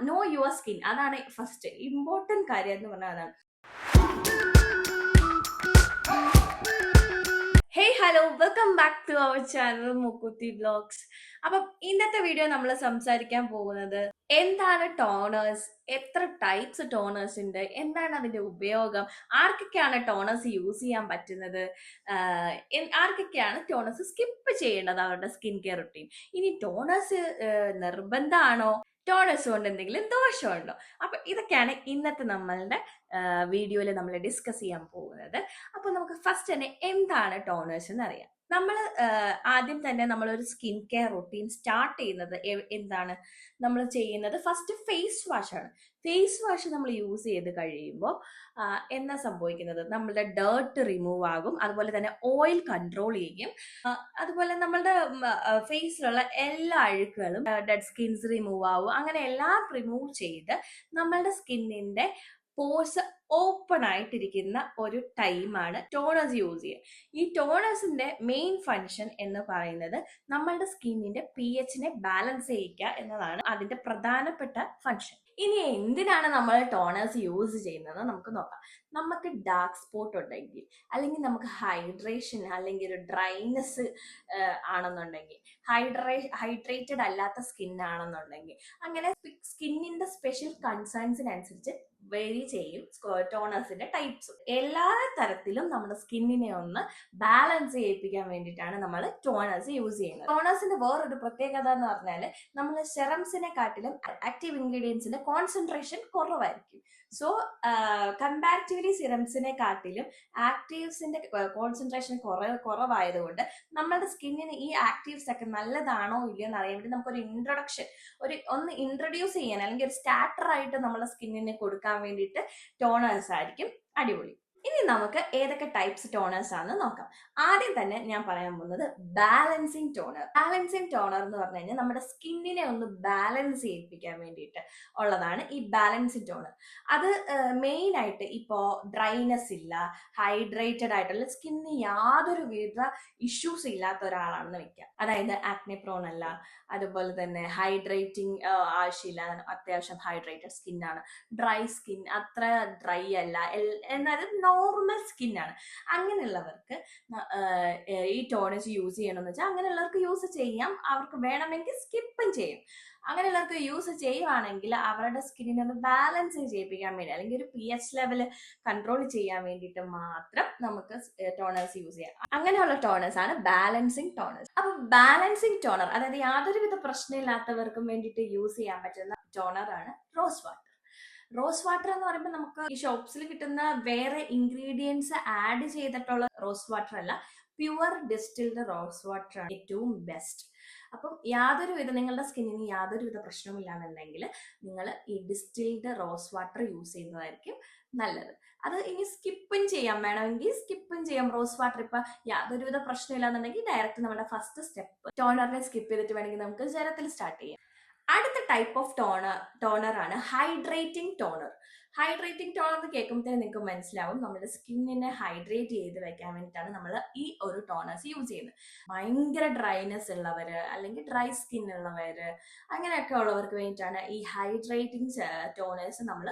No your skin. അതാണ് first important കാര്യം എന്ന് പറഞ്ഞാൽ അതാണ്. Hey hello, welcome back to our channel Mukkuthi vlogs. അപ്പം ഇന്നത്തെ വീഡിയോ നമ്മൾ സംസാരിക്കാൻ പോകുന്നത് എന്താണ് ടോണേഴ്സ്, എത്ര ടൈപ്സ് ടോണേഴ്സ് ഉണ്ട്, എന്താണ് അതിന്റെ ഉപയോഗം, ആർക്കൊക്കെയാണ് ടോണേഴ്സ് യൂസ് ചെയ്യാൻ പറ്റുന്നത്, ആർക്കൊക്കെയാണ് ടോണേഴ്സ് സ്കിപ്പ് ചെയ്യേണ്ടത് അവരുടെ സ്കിൻ കെയർ റുട്ടീൻ, ഇനി ടോണേഴ്സ് നിർബന്ധമാണോ, ടോണേഴ്സ് കൊണ്ട് എന്തെങ്കിലും ദോഷമുണ്ടോ. അപ്പൊ ഇതൊക്കെയാണ് ഇന്നത്തെ നമ്മളുടെ വീഡിയോയിൽ നമ്മൾ ഡിസ്കസ് ചെയ്യാൻ പോകുന്നത്. അപ്പൊ നമുക്ക് ഫസ്റ്റ് തന്നെ എന്താണ് ടോണേഴ്സ് എന്ന് അറിയാം. നമ്മൾ ആദ്യം തന്നെ നമ്മളൊരു സ്കിൻ കെയർ റുട്ടീൻ സ്റ്റാർട്ട് ചെയ്യുന്നത് എന്താണ് നമ്മൾ ചെയ്യുന്നത്, ഫസ്റ്റ് ഫേസ് വാഷ് ആണ്. ഫേസ് വാഷ് നമ്മൾ യൂസ് ചെയ്ത് കഴിയുമ്പോൾ എന്താ സംഭവിക്കുന്നത്, നമ്മളുടെ ഡേർട്ട് റിമൂവ് ആകും, അതുപോലെ തന്നെ ഓയിൽ കൺട്രോൾ ചെയ്യും, അതുപോലെ നമ്മളുടെ ഫേസിലുള്ള എല്ലാ അഴുക്കുകളും, ഡെഡ് സ്കിൻസ് റിമൂവ് ആവും, അങ്ങനെ എല്ലാം റിമൂവ് ചെയ്ത് നമ്മളുടെ സ്കിന്നിന്റെ പോർസ് ഓപ്പൺ ആയിട്ടിരിക്കുന്ന ഒരു ടൈമാണ് ടോണേഴ്സ് യൂസ് ചെയ്യുക. ഈ ടോണേഴ്സിന്റെ മെയിൻ ഫങ്ഷൻ എന്ന് പറയുന്നത് നമ്മളുടെ സ്കിന്നിന്റെ pH ബാലൻസ് ചെയ്യിക്കുക എന്നതാണ് അതിന്റെ പ്രധാനപ്പെട്ട ഫങ്ഷൻ. ഇനി എന്തിനാണ് നമ്മൾ ടോണേഴ്സ് യൂസ് ചെയ്യുന്നത് നമുക്ക് നോക്കാം. നമുക്ക് ഡാർക്ക് സ്പോട്ട് ഉണ്ടെങ്കിൽ, അല്ലെങ്കിൽ നമുക്ക് ഹൈഡ്രേഷൻ അല്ലെങ്കിൽ ഒരു ഡ്രൈനെസ് ആണെന്നുണ്ടെങ്കിൽ, ഹൈഡ്രേറ്റഡ് അല്ലാത്ത സ്കിൻ ആണെന്നുണ്ടെങ്കിൽ, അങ്ങനെ സ്കിന്നിന്റെ സ്പെഷ്യൽ കൺസേൺസിനനുസരിച്ച് വേരി ചെയ്യും ടോണേഴ്സിന്റെ ടൈപ്സ്. എല്ലാ തരത്തിലും നമ്മുടെ സ്കിന്നിനെ ഒന്ന് ബാലൻസ് ചെയ്യിപ്പിക്കാൻ വേണ്ടിയിട്ടാണ് നമ്മൾ ടോണേഴ്സ് യൂസ് ചെയ്യുന്നത്. ടോണേഴ്സിന്റെ വേറൊരു പ്രത്യേകത എന്ന് പറഞ്ഞാൽ നമ്മൾ സെറംസിനെ കാട്ടിലും ആക്റ്റീവ് ഇൻഗ്രീഡിയൻസിന്റെ കോൺസെൻട്രേഷൻ കുറവായിരിക്കും. സോ കമ്പാരിറ്റീവ്ലി സിറംസിനെ കാട്ടിലും ആക്റ്റീവ്സിന്റെ കോൺസെൻട്രേഷൻ കുറവായതുകൊണ്ട് നമ്മുടെ സ്കിന്നിന് ഈ ആക്റ്റീവ്സ് ഒക്കെ നല്ലതാണോ ഇല്ലയോ എന്ന് അറിയാൻ വേണ്ടി നമുക്കൊരു ഇൻട്രൊഡക്ഷൻ, ഒന്ന് ഇൻട്രൊഡ്യൂസ് ചെയ്യാൻ അല്ലെങ്കിൽ ഒരു സ്റ്റാർട്ടർ ആയിട്ട് നമ്മുടെ സ്കിന്നിന് കൊടുക്കാൻ വേണ്ടിയിട്ട് ടോണേഴ്സ് ആയിരിക്കും അടിപൊളി. ഇനി നമുക്ക് ഏതൊക്കെ ടൈപ്സ് ടോണേഴ്സ് ആണെന്ന് നോക്കാം. ആദ്യം തന്നെ ഞാൻ പറയാൻ പോകുന്നത് ബാലൻസിങ് ടോണർ. ബാലൻസിങ് ടോണർ എന്ന് പറഞ്ഞു കഴിഞ്ഞാൽ നമ്മുടെ സ്കിന്നിനെ ഒന്ന് ബാലൻസ് ചെയ്യിപ്പിക്കാൻ വേണ്ടിയിട്ട് ഉള്ളതാണ് ഈ ബാലൻസിങ് ടോണർ. അത് മെയിൻ ആയിട്ട് ഇപ്പോ ഡ്രൈനെസ് ഇല്ല, ഹൈഡ്രേറ്റഡ് ആയിട്ടുള്ള സ്കിന്നിന് യാതൊരു വിധ ഇഷ്യൂസ് ഇല്ലാത്ത ഒരാളാണെന്ന് വെക്കാം. അതായത് ആക്നെ പ്രോൺ അല്ല, അതുപോലെ തന്നെ ഹൈഡ്രേറ്റിംഗ് ആവശ്യമില്ല, അത്യാവശ്യം ഹൈഡ്രേറ്റഡ് സ്കിന്നാണ്, ഡ്രൈ സ്കിൻ അത്ര ഡ്രൈ അല്ല, എന്നാലും നോർമൽ സ്കിന്നാണ്. അങ്ങനെയുള്ളവർക്ക് ഈ ടോണേഴ്സ് യൂസ് ചെയ്യണമെന്ന് വെച്ചാൽ അങ്ങനെയുള്ളവർക്ക് യൂസ് ചെയ്യാം, അവർക്ക് വേണമെങ്കിൽ സ്കിപ്പും ചെയ്യും. അങ്ങനെയുള്ളവർക്ക് യൂസ് ചെയ്യുവാണെങ്കിൽ അവരുടെ സ്കിന്നിനെ ഒന്ന് ബാലൻസ് ചെയ്യിപ്പിക്കാൻ വേണ്ടി, അല്ലെങ്കിൽ ഒരു pH ലെവൽ കൺട്രോൾ ചെയ്യാൻ വേണ്ടിയിട്ട് മാത്രം നമുക്ക് ടോണേഴ്സ് യൂസ് ചെയ്യാം. അങ്ങനെയുള്ള ടോണേഴ്സ് ആണ് ബാലൻസിങ് ടോണേഴ്സ്. അപ്പൊ ബാലൻസിങ് ടോണർ, അതായത് യാതൊരുവിധ പ്രശ്നമില്ലാത്തവർക്കും വേണ്ടിയിട്ട് യൂസ് ചെയ്യാൻ പറ്റുന്ന ടോണറാണ് റോസ് വാട്ടർ. റോസ് വാട്ടർ എന്ന് പറയുമ്പോൾ നമുക്ക് ഈ ഷോപ്സിൽ കിട്ടുന്ന വേറെ ഇൻഗ്രീഡിയൻസ് ആഡ് ചെയ്തിട്ടുള്ള റോസ് വാട്ടർ അല്ല, പ്യുവർ ഡിസ്റ്റിൽഡ് റോസ് വാട്ടർ ആണ് ഏറ്റവും ബെസ്റ്റ്. അപ്പം നിങ്ങളുടെ സ്കിന്നിന് യാതൊരുവിധ പ്രശ്നമില്ലാന്നുണ്ടെങ്കിൽ നിങ്ങൾ ഈ ഡിസ്റ്റിൽഡ് റോസ് വാട്ടർ യൂസ് ചെയ്യുന്നതായിരിക്കും നല്ലത്. അത് ഇനി സ്കിപ്പും ചെയ്യാം, വേണമെങ്കിൽ സ്കിപ്പും ചെയ്യാം. റോസ് വാട്ടർ ഇപ്പൊ യാതൊരുവിധ പ്രശ്നമില്ലാന്നുണ്ടെങ്കിൽ ഡയറക്റ്റ് നമ്മുടെ ഫസ്റ്റ് സ്റ്റെപ്പ് ടോണറിനെ സ്കിപ്പ് ചെയ്തിട്ട് വേണമെങ്കിൽ നമുക്ക് ജലത്തിൽ സ്റ്റാർട്ട് ചെയ്യാം. അടുത്ത ടൈപ്പ് ഓഫ് ടോണർ ആണ് ഹൈഡ്രേറ്റിംഗ് ടോണർ. ഹൈഡ്രേറ്റിംഗ് ടോണർ എന്ന് കേൾക്കുമ്പോഴത്തേ നിങ്ങൾക്ക് മനസ്സിലാവും നമ്മുടെ സ്കിന്നിനെ ഹൈഡ്രേറ്റ് ചെയ്ത് വെക്കാൻ വേണ്ടിയിട്ടാണ് നമ്മൾ ഈ ഒരു ടോണേഴ്സ് യൂസ് ചെയ്യുന്നത്. ഭയങ്കര ഡ്രൈനെസ് ഉള്ളവര്, അല്ലെങ്കിൽ ഡ്രൈ സ്കിൻ ഉള്ളവര്, അങ്ങനെയൊക്കെ ഉള്ളവർക്ക് വേണ്ടിയിട്ടാണ് ഈ ഹൈഡ്രേറ്റിംഗ് ടോണേഴ്സ് നമ്മൾ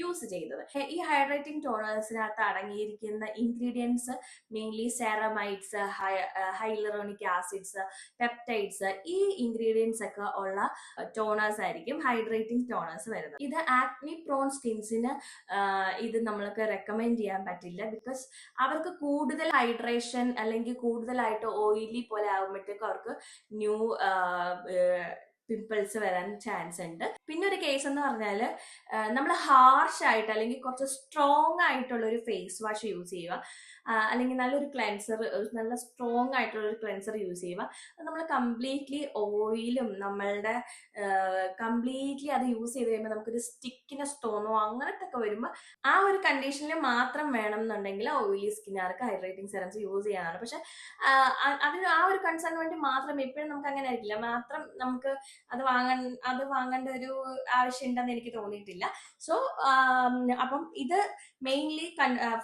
യൂസ് ചെയ്യുന്നത്. ഈ ഹൈഡ്രേറ്റിംഗ് ടോണേഴ്സിനകത്ത് അടങ്ങിയിരിക്കുന്ന ingredients mainly ceramides, hyaluronic acids, peptides, ഈ ഇൻഗ്രീഡിയൻസ് ഒക്കെ ഉള്ള ടോണേഴ്സ് ആയിരിക്കും ഹൈഡ്രേറ്റിംഗ് ടോണേഴ്സ് വരുന്നത്. ഇത് ആക്നി പ്രോൺ സ്കിൻസിന് ഇത് നമ്മൾക്ക് റെക്കമെൻഡ് ചെയ്യാൻ പറ്റില്ല, ബിക്കോസ് അവർക്ക് കൂടുതൽ ഹൈഡ്രേഷൻ അല്ലെങ്കിൽ കൂടുതലായിട്ട് ഓയിലി പോലെ ആകുമ്പോഴത്തേക്കും അവർക്ക് ന്യൂ പിമ്പിൾസ് വരാൻ ചാൻസ് ഉണ്ട്. പിന്നെ ഒരു കേസ് എന്ന് പറഞ്ഞാൽ നമ്മൾ ഹാർഷ് ആയിട്ട് അല്ലെങ്കിൽ കുറച്ച് സ്ട്രോങ് ആയിട്ടുള്ള ഒരു ഫേസ് വാഷ് യൂസ് ചെയ്യുക, അല്ലെങ്കിൽ നല്ലൊരു ക്ലെൻസർ, നല്ല സ്ട്രോങ് ആയിട്ടുള്ള ഒരു ക്ലെൻസർ യൂസ് ചെയ്യുക. അത് നമ്മൾ കംപ്ലീറ്റ്ലി ഓയിലും നമ്മളുടെ കംപ്ലീറ്റ്ലി അത് യൂസ് ചെയ്ത് കഴിയുമ്പോൾ നമുക്കൊരു സ്റ്റിക്കിനെസ് തോന്നുമോ അങ്ങനത്തെ ഒക്കെ വരുമ്പോൾ ആ ഒരു കണ്ടീഷനിൽ മാത്രം വേണം എന്നുണ്ടെങ്കിൽ ഓയിലി സ്കിന്നുകാർക്ക് ഹൈഡ്രേറ്റിംഗ് സെറംസ് യൂസ് ചെയ്യാനാണ്. പക്ഷെ അതിന് ആ ഒരു കൺസേൺ വേണ്ടി മാത്രം എപ്പോഴും നമുക്ക് അങ്ങനെ ആയിരിക്കില്ല, മാത്രം നമുക്ക് അത് വാങ്ങേണ്ട ഒരു ആവശ്യം ഉണ്ടെന്ന് എനിക്ക് തോന്നിയിട്ടില്ല. സോ അപ്പം ഇത് മെയിൻലി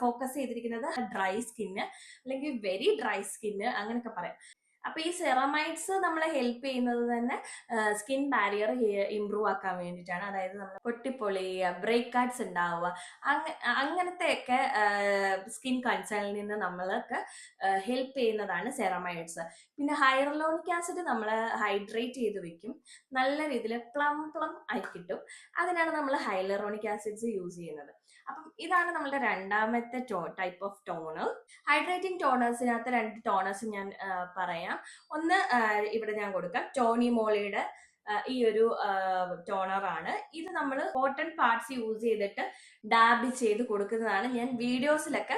ഫോക്കസ് ചെയ്തിരിക്കുന്നത് ഡ്രൈ സ്കിന്ന് അല്ലെങ്കിൽ വെരി ഡ്രൈ സ്കിന്ന് അങ്ങനെയൊക്കെ പറയാം. അപ്പൊ ഈ സെറമൈഡ്സ് നമ്മളെ ഹെൽപ്പ് ചെയ്യുന്നത് തന്നെ സ്കിൻ ബാരിയർ ഇംപ്രൂവ് ആക്കാൻ വേണ്ടിയിട്ടാണ്. അതായത് നമ്മൾ പൊട്ടിപ്പൊളിയുക, ബ്രേക്ക് കാർഡ്സ് ഉണ്ടാവുക, അങ്ങനത്തെയൊക്കെ സ്കിൻ കൺസേണിൽ നിന്ന് നമ്മൾക്ക് ഹെൽപ്പ് ചെയ്യുന്നതാണ് സെറമൈഡ്സ്. പിന്നെ ഹൈറലോണിക് ആസിഡ് നമ്മളെ ഹൈഡ്രേറ്റ് ചെയ്ത് വെക്കും, നല്ല രീതിയിൽ പ്ലം ആയി കിട്ടും. അതിനാണ് നമ്മൾ ഹൈലറോണിക് ആസിഡ്സ് യൂസ് ചെയ്യുന്നത്. അപ്പം ഇതാണ് നമ്മുടെ രണ്ടാമത്തെ ടൈപ്പ് ഓഫ് ടോണർ. ഹൈഡ്രേറ്റിംഗ് ടോണേഴ്സിനകത്ത് 2 ടോണേഴ്സ് ഞാൻ പറയാം. ഒന്ന് ഇവിടെ ഞാൻ കൊടുക്കാം, ടോണി മോളിയുടെ ഈ ഒരു ടോണറാണ്. ഇത് നമ്മൾ കോട്ടൺ പാർട്സ് യൂസ് ചെയ്തിട്ട് ഡാബ് ചെയ്ത് കൊടുക്കുന്നതാണ്. ഞാൻ വീഡിയോസിലൊക്കെ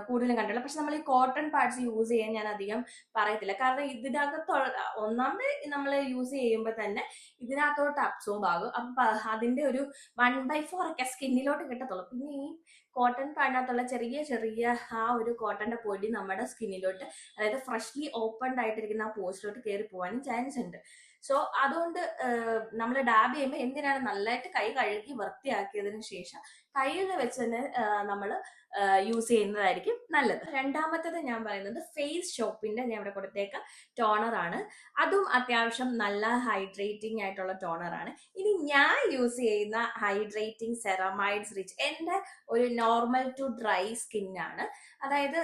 കൂടുതലും കണ്ടുള്ളത്. പക്ഷെ നമ്മൾ ഈ കോട്ടൺ പാർട്സ് യൂസ് ചെയ്യാൻ ഞാൻ അധികം പറയത്തില്ല. കാരണം ഇതിനകത്തുള്ള ഒന്നാമത് നമ്മൾ യൂസ് ചെയ്യുമ്പോൾ തന്നെ ഇതിനകത്തോട്ട് അബ്സോർബ് ആകും. അപ്പൊ അതിന്റെ ഒരു 1/4 ഒക്കെ സ്കിന്നിലോട്ട് കിട്ടത്തുള്ളൂ. പിന്നെ ഈ കോട്ടൺ പാഡിനകത്തുള്ള ചെറിയ ചെറിയ ആ ഒരു കോട്ടന്റെ പൊടി നമ്മുടെ സ്കിന്നിലോട്ട്, അതായത് ഫ്രഷ്ലി ഓപ്പൺഡ് ആയിട്ടിരിക്കുന്ന ആ പോസ്റ്റിലോട്ട് കയറി പോകാനും ചാൻസ് ഉണ്ട്. സോ അതുകൊണ്ട് നമ്മൾ ഡാബ് ചെയ്യുമ്പോൾ എന്തിനാണ് നല്ലതായിട്ട് കൈ കഴുകി വൃത്തിയാക്കിയതിനു ശേഷം കയ്യിൽ വെച്ച് തന്നെ നമ്മൾ യൂസ് ചെയ്യുന്നതായിരിക്കും നല്ലത്. രണ്ടാമത്തത് ഞാൻ പറയുന്നത് ഫേസ് ഷോപ്പിന്റെ ഞാൻ ഇവിടെ കൊടുത്തേക്ക ടോണർ ആണ്. അതും അത്യാവശ്യം നല്ല ഹൈഡ്രേറ്റിംഗ് ആയിട്ടുള്ള ടോണർ ആണ്. ഇനി ഞാൻ യൂസ് ചെയ്യുന്ന ഹൈഡ്രേറ്റിംഗ് സെറമൈഡ്സ് റിച്ച് എന്റെ ഒരു നോർമൽ ടു ഡ്രൈ സ്കിന്നാണ്. അതായത്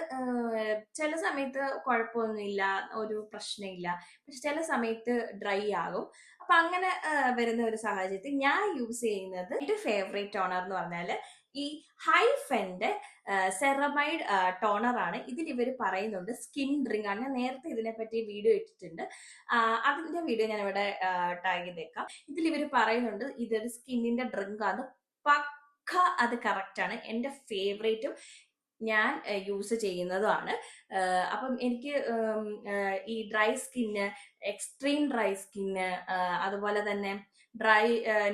ചില സമയത്ത് കുഴപ്പമൊന്നുമില്ല, ഒരു പ്രശ്നമില്ല, പക്ഷെ ചില സമയത്ത് ഡ്രൈ ആകും. അപ്പൊ അങ്ങനെ വരുന്ന ഒരു സാഹചര്യത്തിൽ ഞാൻ യൂസ് ചെയ്യുന്നത് എന്റെ ഫേവറേറ്റ് ടോണർ എന്ന് പറഞ്ഞാല് ഈ ഹൈഫെന്റെ സെറമൈഡ് ടോണർ ആണ്. ഇതിൽ ഇവർ പറയുന്നുണ്ട് സ്കിൻ ഡ്രിങ്ക് ആണ്. ഞാൻ നേരത്തെ ഇതിനെപ്പറ്റി വീഡിയോ ഇട്ടിട്ടുണ്ട്, അതിന്റെ വീഡിയോ ഞാൻ ഇവിടെ ടാഗ് ചെയ്തേക്കാം. ഇതിൽ ഇവർ പറയുന്നുണ്ട് ഇതൊരു സ്കിന്നിന്റെ ഡ്രിങ്ക് ആണ്. പക്ക അത് കറക്റ്റ് ആണ്. എന്റെ ഫേവറേറ്റും ഞാൻ യൂസ് ചെയ്യുന്നതുമാണ്. അപ്പം എനിക്ക് ഈ dry skin, extreme dry skin, അതുപോലെ തന്നെ dry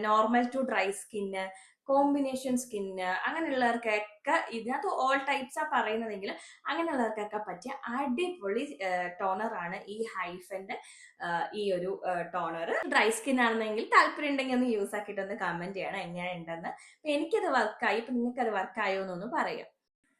normal to dry skin, combination skin, അങ്ങനെയുള്ളവർക്കൊക്കെ ഇതിനകത്ത് ഓൾ ടൈപ്സ് ആ പറയുന്നതെങ്കിൽ അങ്ങനെയുള്ളവർക്കൊക്കെ പറ്റിയ അടിപൊളി ടോണർ ആണ് ഈ ഹൈഫന്റെ ഈ ഒരു ടോണർ. ഡ്രൈ സ്കിൻ ആണെന്നെങ്കിൽ താല്പര്യം ഉണ്ടെങ്കിൽ ഒന്ന് യൂസ് ആക്കിയിട്ട് ഒന്ന് കമന്റ് ചെയ്യണം എങ്ങനെ ഉണ്ടെന്ന്. എനിക്കത് വർക്കായി, ഇപ്പൊ നിങ്ങൾക്ക് അത് വർക്കായോ എന്നൊന്ന് പറയാം.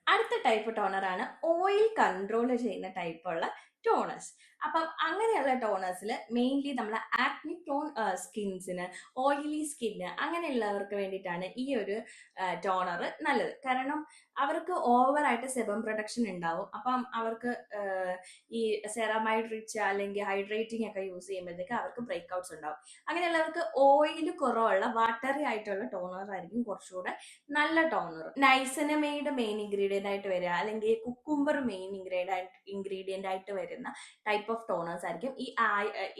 അടുത്ത ടൈപ്പ് ടോണർ ആണ് ഓയിൽ കൺട്രോൾ ചെയ്യുന്ന ടൈപ്പുള്ള ടോണേഴ്സ്. അപ്പം അങ്ങനെയുള്ള ടോണേഴ്സിൽ മെയിൻലി നമ്മൾ ആക്നി ടോൺ സ്കിൻസിന്, ഓയിലി സ്കിന്ന്, അങ്ങനെയുള്ളവർക്ക് വേണ്ടിയിട്ടാണ് ഈ ഒരു ടോണർ നല്ലത്. കാരണം അവർക്ക് ഓവറായിട്ട് സെബം പ്രൊഡക്ഷൻ ഉണ്ടാവും. അപ്പം അവർക്ക് ഈ സെറമൈഡ് റിച്ച് അല്ലെങ്കിൽ ഹൈഡ്രേറ്റിംഗ് ഒക്കെ യൂസ് ചെയ്യുമ്പോഴത്തേക്ക് അവർക്ക് ബ്രേക്ക് ഔട്ട്സ് ഉണ്ടാവും. അങ്ങനെയുള്ളവർക്ക് ഓയിൽ കുറവുള്ള വാട്ടറി ആയിട്ടുള്ള ടോണർ ആയിരിക്കും കുറച്ചുകൂടെ നല്ല ടോണർ. നൈസനമൈഡ് മെയിൻ ഇൻഗ്രീഡിയന്റ് ആയിട്ട് വരിക, അല്ലെങ്കിൽ കുക്കുംബർ മെയിൻ ഇൻഗ്രീഡിയന്റ് ആയിട്ട് വരുന്ന ടൈപ്പ് ഓഫ് ടോണേഴ്സ് ആയിരിക്കും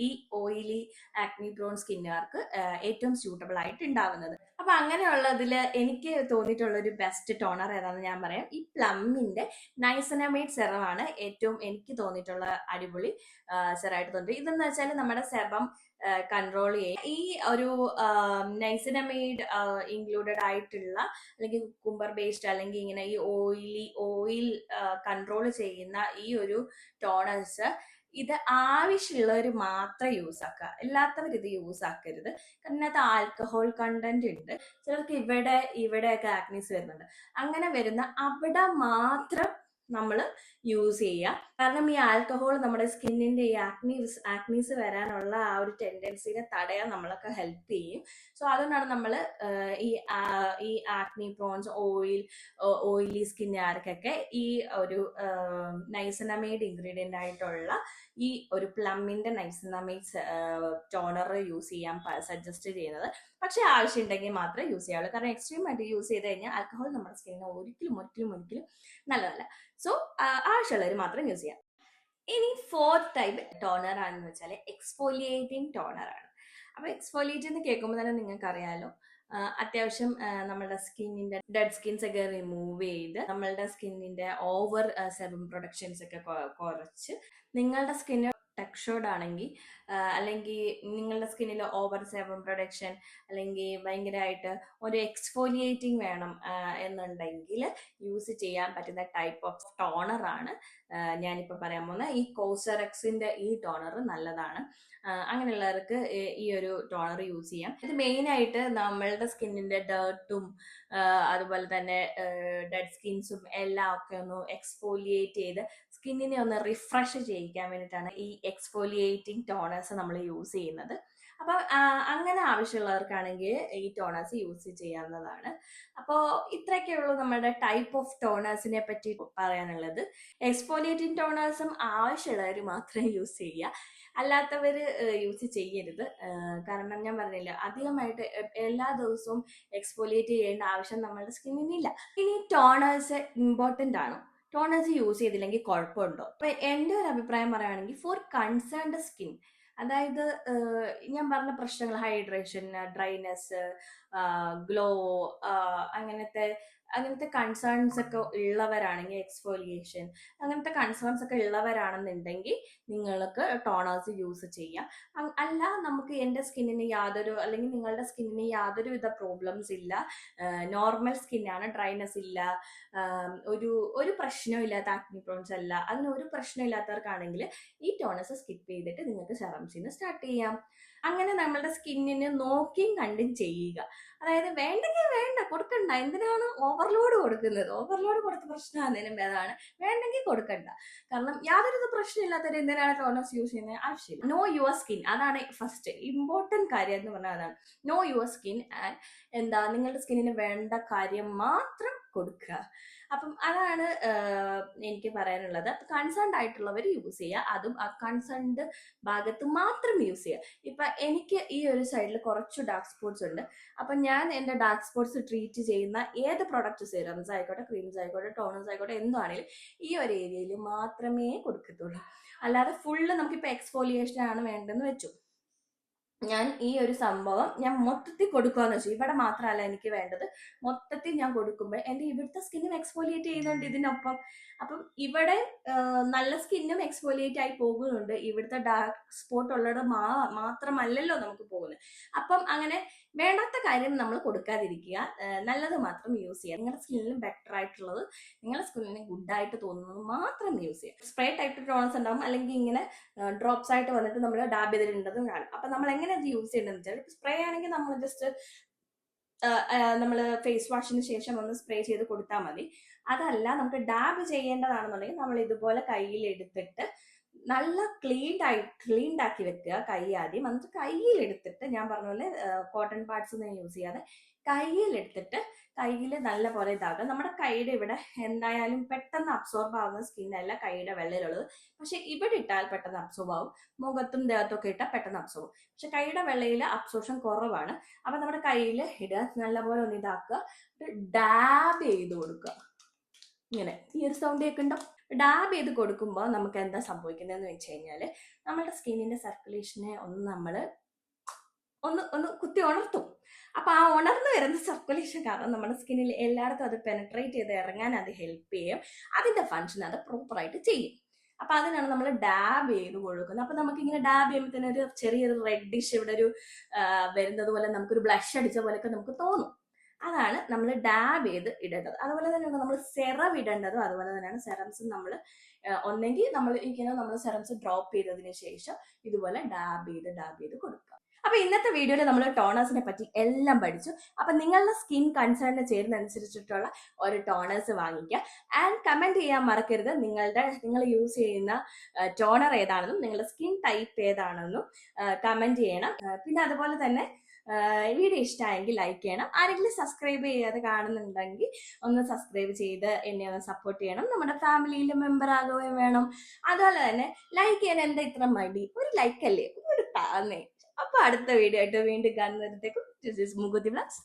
ഈ ഓയിലി ആക്നി പ്രോൺ സ്കിന്നുകാർക്ക് ഏറ്റവും സ്യൂട്ടബിൾ ആയിട്ട് ഉണ്ടാവുന്നത്. അപ്പൊ അങ്ങനെയുള്ളതിൽ എനിക്ക് തോന്നിയിട്ടുള്ള ഒരു ബെസ്റ്റ് ടോണർ ഏതാണെന്ന് ഞാൻ പറയാം. ഈ പ്ലമ്മിന്റെ നൈസനമൈഡ് സെറമാണ് ഏറ്റവും എനിക്ക് തോന്നിയിട്ടുള്ള അടിപൊളി സെറായിട്ട് തോന്നിയിട്ട്. ഇതെന്ന് വെച്ചാൽ നമ്മുടെ സെബം കൺട്രോൾ ചെയ്യും. ഈ ഒരു നൈസിനമൈഡ് ഇൻക്ലൂഡഡ് ആയിട്ടുള്ള, അല്ലെങ്കിൽ കുക്കുംബർ ബേസ്ഡ്, അല്ലെങ്കിൽ ഇങ്ങനെ ഈ ഓയിൽ കൺട്രോൾ ചെയ്യുന്ന ഈ ഒരു ടോണേഴ്സ് ഇത് ആവശ്യമുള്ളവർ മാത്രം യൂസ് ആക്കുക, അല്ലാത്തവർ ഇത് യൂസ് ആക്കരുത്. കാരണം ഇതിനകത്ത് ആൽക്കഹോൾ കണ്ടന്റ് ഉണ്ട്. ചിലർക്ക് ഇവിടെയൊക്കെ ആക്നീസ് വരുന്നുണ്ട്. അങ്ങനെ വരുന്ന അവിടെ മാത്രം നമ്മൾ യൂസ് ചെയ്യുക. കാരണം ഈ ആൽക്കഹോൾ നമ്മുടെ സ്കിന്നിന്റെ ഈ ആക്നീസ് വരാനുള്ള ആ ഒരു ടെൻഡൻസിനെ തടയാൻ നമ്മളൊക്കെ ഹെൽപ്പ് ചെയ്യും. സോ അതുകൊണ്ടാണ് നമ്മൾ ഈ ആക്നി പ്രോൺസ്, ഓയിലി സ്കിന്നുകാർക്കൊക്കെ ഈ ഒരു നൈസനമൈഡ് ഇൻഗ്രീഡിയന്റ് ആയിട്ടുള്ള ഈ ഒരു പ്ലമ്മിന്റെ നൈസനമൈഡ് ടോണർ യൂസ് ചെയ്യാൻ സജസ്റ്റ് ചെയ്യുന്നത്. പക്ഷെ ആവശ്യമുണ്ടെങ്കിൽ മാത്രമേ യൂസ് ചെയ്യാവുള്ളൂ. കാരണം എക്സ്ട്രീം ആയിട്ട് യൂസ് ചെയ്ത് കഴിഞ്ഞാൽ ആൽക്കഹോൾ നമ്മുടെ സ്കിന്നിന് ഒരിക്കലും നല്ലതല്ല. സോ ആവശ്യമുള്ളവർ മാത്രം യൂസ് ചെയ്യാം. ഇനി 4th ടൈപ്പ് ടോണർ ആണെന്ന് വെച്ചാൽ എക്സ്ഫോലിയേറ്റിംഗ് ടോണർ ആണ്. അപ്പൊ എക്സ്ഫോലിയേറ്റ് എന്ന് കേൾക്കുമ്പോൾ തന്നെ നിങ്ങൾക്ക് അറിയാലോ, അത്യാവശ്യം നമ്മളുടെ സ്കിന്നിന്റെ ഡെഡ് സ്കിൻസ് ഒക്കെ റിമൂവ് ചെയ്ത് നമ്മളുടെ സ്കിന്നിന്റെ ഓവർ സെബം പ്രൊഡക്ഷൻസ് ഒക്കെ കുറച്ച് നിങ്ങളുടെ സ്കിന്ന് ടെക്സ്ചേർഡ് ആണെങ്കിൽ, അല്ലെങ്കിൽ നിങ്ങളുടെ സ്കിന്നിൽ ഓവർ സെബം പ്രൊഡക്ഷൻ, അല്ലെങ്കിൽ ഭയങ്കരമായിട്ട് ഒരു എക്സ്ഫോലിയേറ്റിംഗ് വേണം എന്നുണ്ടെങ്കിൽ യൂസ് ചെയ്യാൻ പറ്റുന്ന ടൈപ്പ് ഓഫ് ടോണർ ആണ് ഞാനിപ്പോൾ പറയാൻ പോകുന്ന ഈ കോസറക്സിന്റെ ഈ ടോണർ നല്ലതാണ്. അങ്ങനെയുള്ളവർക്ക് ഈ ഒരു ടോണർ യൂസ് ചെയ്യാം. ഇത് മെയിൻ ആയിട്ട് നമ്മളുടെ സ്കിന്നിന്റെ ഡേർട്ടും അതുപോലെ തന്നെ ഡെഡ് സ്കിൻസും എല്ലാം ഒക്കെ ഒന്ന് എക്സ്ഫോലിയേറ്റ് ചെയ്ത് സ്കിന്നിനെ ഒന്ന് റിഫ്രഷ് ചെയ്യിക്കാൻ വേണ്ടിയിട്ടാണ് ഈ എക്സ്ഫോലിയേറ്റിംഗ് ടോണേഴ്സ് നമ്മൾ യൂസ് ചെയ്യുന്നത്. അപ്പൊ അങ്ങനെ ആവശ്യമുള്ളവർക്കാണെങ്കിൽ ഈ ടോണേഴ്സ് യൂസ് ചെയ്യാവുന്നതാണ്. അപ്പോൾ ഇത്രയൊക്കെ ഉള്ളൂ നമ്മുടെ ടൈപ്പ് ഓഫ് ടോണേഴ്സിനെ പറ്റി പറയാനുള്ളത്. എക്സ്ഫോലിയേറ്റിംഗ് ടോണേഴ്സും ആവശ്യമുള്ളവർ മാത്രമേ യൂസ് ചെയ്യുക, അല്ലാത്തവർ യൂസ് ചെയ്യരുത്. കാരണം ഞാൻ പറഞ്ഞില്ല, അധികമായിട്ട് എല്ലാ ദിവസവും എക്സ്ഫോലിയേറ്റ് ചെയ്യേണ്ട ആവശ്യം നമ്മുടെ സ്കിന്നിനില്ല. ഇനി ടോണേഴ്സ് ഇമ്പോർട്ടൻ്റ് ആണോ? ടോണേഴ്സ് യൂസ് ചെയ്തില്ലെങ്കിൽ കുഴപ്പമുണ്ടോ? അപ്പൊ എൻ്റെ ഒരു അഭിപ്രായം പറയുകയാണെങ്കിൽ ഫോർ കൺസേൺഡ് സ്കിൻ, അതായത് ഞാൻ പറഞ്ഞ പ്രശ്നങ്ങൾ ഹൈഡ്രേഷൻ, ഡ്രൈനെസ്, ഗ്ലോ, അങ്ങനത്തെ കൺസേൺസ് ഒക്കെ ഉള്ളവരാണെങ്കിൽ, എക്സ്ഫോലിയേഷൻ അങ്ങനത്തെ കൺസേൺസ് ഒക്കെ ഉള്ളവരാണെന്നുണ്ടെങ്കിൽ നിങ്ങൾക്ക് ടോണേഴ്സ് യൂസ് ചെയ്യാം. അല്ല, നമുക്ക് എൻ്റെ സ്കിന്നിന് അല്ലെങ്കിൽ നിങ്ങളുടെ സ്കിന്നിന് യാതൊരുവിധ പ്രോബ്ലംസ് ഇല്ല, നോർമൽ സ്കിന്നാണ്, ഡ്രൈനെസ് ഇല്ല, ഒരു പ്രശ്നവും ഇല്ലാത്ത ആക്നി പ്രോൺസ് അല്ല, അതിന് ഒരു പ്രശ്നം ഇല്ലാത്തവർക്കാണെങ്കിൽ ഈ ടോണേഴ്സ് സ്കിപ്പ് ചെയ്തിട്ട് നിങ്ങൾക്ക് സെറംസിന് സ്റ്റാർട്ട് ചെയ്യാം. അങ്ങനെ നമ്മളുടെ സ്കിന്നിന് നോക്കിയും കണ്ടും ചെയ്യുക. അതായത് വേണ്ടെങ്കിൽ വേണ്ട, കൊടുക്കണ്ട. എന്തിനാണ് ഓവർലോഡ് കൊടുക്കുന്നത്? ഓവർലോഡ് കൊടുത്ത പ്രശ്നമാകുന്നതിനും ഭേദമാണ് വേണ്ടെങ്കിൽ കൊടുക്കണ്ട. കാരണം യാതൊരു പ്രശ്നമില്ലാത്തവർ എന്തിനാണ് ടോണേഴ്സ് യൂസ് ചെയ്യുന്നത്? ആവശ്യമില്ല. നോ യുവർ സ്കിൻ, അതാണ് ഫസ്റ്റ് ഇമ്പോർട്ടൻറ്റ് കാര്യം എന്ന് പറഞ്ഞാൽ അതാണ്. നോ യുവർ സ്കിൻ ആൻഡ് നിങ്ങളുടെ സ്കിന്നിന് വേണ്ട കാര്യം മാത്രം കൊടുക്കുക. അപ്പം അതാണ് എനിക്ക് പറയാനുള്ളത്. കൺസേൺഡ് ആയിട്ടുള്ളവർ യൂസ് ചെയ്യുക, അതും ആ കൺസേൺഡ് ഭാഗത്ത് മാത്രം യൂസ് ചെയ്യുക. ഇപ്പൊ എനിക്ക് ഈ ഒരു സൈഡിൽ കുറച്ച് ഡാർക്ക് സ്പോട്ട്സ് ഉണ്ട്. അപ്പൊ ഞാൻ എൻ്റെ ഡാർക്ക് സ്പോട്ട്സ് ട്രീറ്റ് ചെയ്യുന്ന ഏത് പ്രൊഡക്റ്റ്, സെറംസ് ആയിക്കോട്ടെ, ക്രീംസ് ആയിക്കോട്ടെ, ടോണേഴ്സ് ആയിക്കോട്ടെ, എന്താണെങ്കിലും ഈ ഒരു ഏരിയയിൽ മാത്രമേ കൊടുക്കത്തുള്ളൂ. അല്ലാതെ ഫുള്ള് നമുക്കിപ്പോൾ എക്സ്ഫോലിയേഷൻ ആണ് വേണ്ടെന്ന് വെച്ചു, ഞാൻ ഈ ഒരു സംഭവം ഞാൻ മൊത്തത്തിൽ കൊടുക്കുകയെന്ന് വെച്ചു. ഇവിടെ മാത്രമല്ല എനിക്ക് വേണ്ടത്, മൊത്തത്തിൽ ഞാൻ കൊടുക്കുമ്പോൾ എൻ്റെ ഇവിടുത്തെ സ്കിന്നും എക്സ്ഫോലിയേറ്റ് ചെയ്യുന്നുണ്ട് ഇതിനൊപ്പം. അപ്പം ഇവിടെ നല്ല സ്കിന്നും എക്സ്ഫോലിയേറ്റ് ആയി പോകുന്നുണ്ട്, ഇവിടുത്തെ ഡാർക്ക് സ്പോട്ട് ഉള്ളത് മാത്രമല്ലല്ലോ നമുക്ക് പോകുന്നത്. അപ്പം അങ്ങനെ വേണ്ടാത്ത കാര്യം നമ്മൾ കൊടുക്കാതിരിക്കുക, നല്ലത് മാത്രം യൂസ് ചെയ്യുക. നിങ്ങളുടെ സ്കിന്നിന് ബെറ്റർ ആയിട്ടുള്ളത്, നിങ്ങളുടെ സ്കിന്നിന് ഗുഡായിട്ട് തോന്നുന്നത് മാത്രം യൂസ് ചെയ്യുക. സ്പ്രേ ടൈപ്പ് ടോണേഴ്സ് ഉണ്ടാവും, അല്ലെങ്കിൽ ഇങ്ങനെ ഡ്രോപ്സ് ആയിട്ട് വന്നിട്ട് നമ്മൾ ഡാബ് ചെയ്തിട്ടുണ്ടെന്നും കാണും. അപ്പം നമ്മൾ എങ്ങനെ അത് യൂസ് ചെയ്യണമെന്ന് വെച്ചാൽ, സ്പ്രേ ആണെങ്കിൽ നമ്മൾ ജസ്റ്റ് നമ്മൾ ഫേസ് വാഷിന് ശേഷം ഒന്ന് സ്പ്രേ ചെയ്ത് കൊടുത്താൽ മതി. അതല്ല, നമുക്ക് ഡാബ് ചെയ്യേണ്ടതാണെന്നുണ്ടെങ്കിൽ നമ്മൾ ഇതുപോലെ കയ്യിൽ എടുത്തിട്ട് നല്ല ക്ലീൻഡ് ആക്കി വെക്കുക കൈ ആദ്യം. എന്നിട്ട് കയ്യിലെടുത്തിട്ട് ഞാൻ പറഞ്ഞ പോലെ കോട്ടൺ പാഡ്സ് ഒന്നും യൂസ് ചെയ്യാതെ കയ്യിലെടുത്തിട്ട് കയ്യിൽ നല്ല പോലെ ഇതാക്കുക. നമ്മുടെ കൈയുടെ ഇവിടെ എന്തായാലും പെട്ടെന്ന് അബ്സോർബ് ആവുന്ന സ്കിന്നല്ല കൈയുടെ വെള്ളയിലുള്ളത്, പക്ഷെ ഇവിടെ ഇട്ടാൽ പെട്ടെന്ന് അബ്സോർബ് ആവും. മുഖത്തും ദേഹത്തൊക്കെ ഇട്ടാൽ പെട്ടെന്ന് അബ്സോർബ് ആവും. പക്ഷെ കൈയുടെ വെള്ളയിൽ അബ്സോർപ്ഷൻ കുറവാണ്. അപ്പൊ നമ്മുടെ കയ്യിൽ ഇടുക, നല്ലപോലെ ഒന്ന് ഇതാക്കുക, ഡാബ് ചെയ്ത് കൊടുക്കുക. ഇങ്ങനെ ഈ ഒരു സൗണ്ട് കേൾക്കുന്നുണ്ടോ? ഡാബ് ചെയ്ത് കൊടുക്കുമ്പോൾ നമുക്ക് എന്താ സംഭവിക്കുന്നതെന്ന് വെച്ച് കഴിഞ്ഞാൽ, നമ്മുടെ സ്കിന്നിന്റെ സർക്കുലേഷനെ ഒന്ന് കുത്തി ഉണർത്തും. അപ്പൊ ആ ഉണർന്നു വരുന്ന സർക്കുലേഷൻ കാരണം നമ്മുടെ സ്കിന്നിൽ എല്ലായിടത്തും അത് പെനട്രേറ്റ് ചെയ്ത് ഇറങ്ങാൻ അത് ഹെൽപ്പ് ചെയ്യും. അതിന്റെ ഫങ്ഷൻ അത് പ്രോപ്പറായിട്ട് ചെയ്യും. അപ്പൊ അതിനാണ് നമ്മൾ ഡാബ് ചെയ്ത് കൊടുക്കുന്നത്. അപ്പൊ നമുക്ക് ഇങ്ങനെ ഡാബ് ചെയ്യുമ്പോൾ തന്നെ ഒരു ചെറിയൊരു റെഡിഷ് ഇവിടെ ഒരു വരുന്നത് പോലെ, നമുക്കൊരു ബ്ലഷ് അടിച്ച പോലെയൊക്കെ നമുക്ക് തോന്നും. അതാണ് നമ്മൾ ഡാബ് ചെയ്ത് ഇടേണ്ടത്. അതുപോലെ തന്നെയാണ് നമ്മൾ സെറം ഇടേണ്ടതും. അതുപോലെ തന്നെയാണ് സെറംസ് നമ്മൾ ഒന്നെങ്കിൽ നമ്മൾ സെറംസ് ഡ്രോപ്പ് ചെയ്തതിന് ശേഷം ഇതുപോലെ ഡാബ് ചെയ്ത് കൊടുക്കുക. അപ്പൊ ഇന്നത്തെ വീഡിയോയിൽ നമ്മൾ ടോണേഴ്സിനെ പറ്റി എല്ലാം പഠിച്ചു. അപ്പൊ നിങ്ങളുടെ സ്കിൻ കൺസേണിന് ചേരുന്നതനുസരിച്ചിട്ടുള്ള ഒരു ടോണേഴ്സ് വാങ്ങിക്കുക. ആൻഡ് കമന്റ് ചെയ്യാൻ മറക്കരുത് നിങ്ങൾ യൂസ് ചെയ്യുന്ന ടോണർ ഏതാണെന്നും നിങ്ങളുടെ സ്കിൻ ടൈപ്പ് ഏതാണെന്നും കമന്റ് ചെയ്യണം. പിന്നെ അതുപോലെ തന്നെ വീഡിയോ ഇഷ്ടമായെങ്കിൽ ലൈക്ക് ചെയ്യണം. ആരെങ്കിലും സബ്സ്ക്രൈബ് ചെയ്യാതെ കാണുന്നുണ്ടെങ്കിൽ ഒന്ന് സബ്സ്ക്രൈബ് ചെയ്ത് എന്നെ ഒന്ന് സപ്പോർട്ട് ചെയ്യണം. നമ്മുടെ ഫാമിലിയിൽ മെമ്പർ ആകുകയും വേണം. അതുപോലെ തന്നെ ലൈക്ക് ചെയ്യാൻ എന്താ ഇത്ര മടി? ഒരു ലൈക്ക് അല്ലേ, ഒരു താന്നേ. അപ്പൊ അടുത്ത വീഡിയോ ആയിട്ട് വീണ്ടും കാണുന്നതിനേക്കും മുകുതി വ്ലോഗ്സ്.